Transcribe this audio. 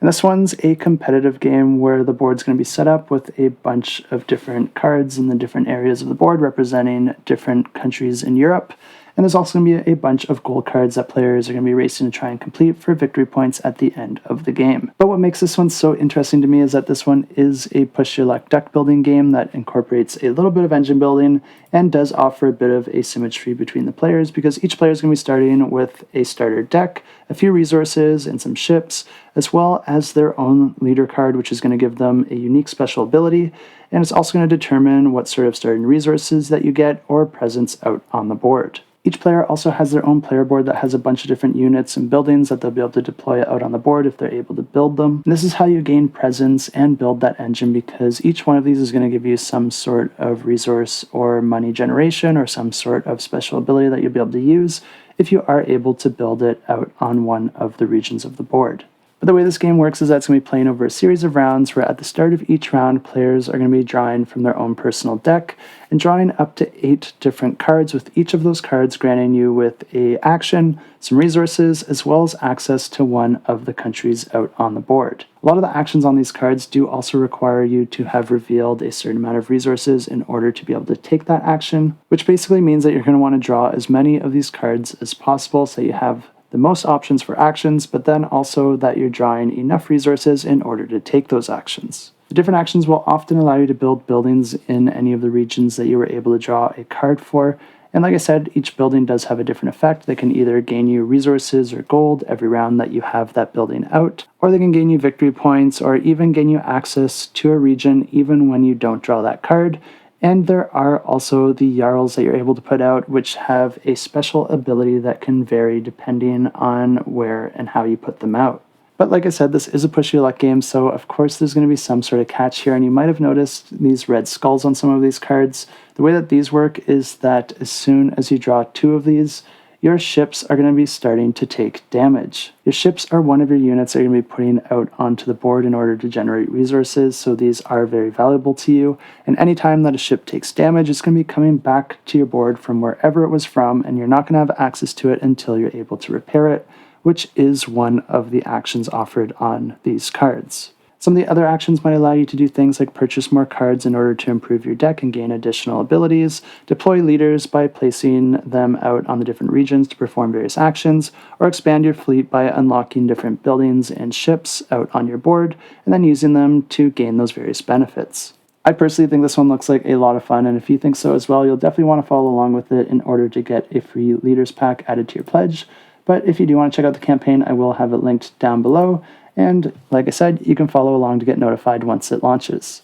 And this one's a competitive game where the board's going to be set up with a bunch of different cards in the different areas of the board representing different countries in Europe. And there's also going to be a bunch of gold cards that players are going to be racing to try and complete for victory points at the end of the game. But what makes this one so interesting to me is that this one is a push-your-luck deck building game that incorporates a little bit of engine building and does offer a bit of asymmetry between the players because each player is going to be starting with a starter deck, a few resources, and some ships, as well as their own leader card, which is going to give them a unique special ability, and it's also going to determine what sort of starting resources that you get or presence out on the board. Each player also has their own player board that has a bunch of different units and buildings that they'll be able to deploy out on the board if they're able to build them. And this is how you gain presence and build that engine because each one of these is going to give you some sort of resource or money generation or some sort of special ability that you'll be able to use if you are able to build it out on one of the regions of the board. But the way this game works is that it's going to be playing over a series of rounds where at the start of each round, players are going to be drawing from their own personal deck and drawing up to 8 different cards, with each of those cards granting you with an action, some resources, as well as access to one of the countries out on the board. A lot of the actions on these cards do also require you to have revealed a certain amount of resources in order to be able to take that action, which basically means that you're going to want to draw as many of these cards as possible so you have the most options for actions, but then also that you're drawing enough resources in order to take those actions. The different actions will often allow you to build buildings in any of the regions that you were able to draw a card for. And like I said, each building does have a different effect. They can either gain you resources or gold every round that you have that building out, or they can gain you victory points, or even gain you access to a region even when you don't draw that card. And there are also the Jarls that you're able to put out, which have a special ability that can vary depending on where and how you put them out. But like I said, this is a push-your-luck game, so of course there's going to be some sort of catch here, and you might have noticed these red skulls on some of these cards. The way that these work is that as soon as you draw 2 of these, your ships are going to be starting to take damage. Your ships are one of your units that you're going to be putting out onto the board in order to generate resources, so these are very valuable to you. And anytime that a ship takes damage, it's going to be coming back to your board from wherever it was from, and you're not going to have access to it until you're able to repair it, which is one of the actions offered on these cards. Some of the other actions might allow you to do things like purchase more cards in order to improve your deck and gain additional abilities, deploy leaders by placing them out on the different regions to perform various actions, or expand your fleet by unlocking different buildings and ships out on your board, and then using them to gain those various benefits. I personally think this one looks like a lot of fun, and if you think so as well, you'll definitely want to follow along with it in order to get a free leaders pack added to your pledge. But if you do want to check out the campaign, I will have it linked down below. And like I said, you can follow along to get notified once it launches.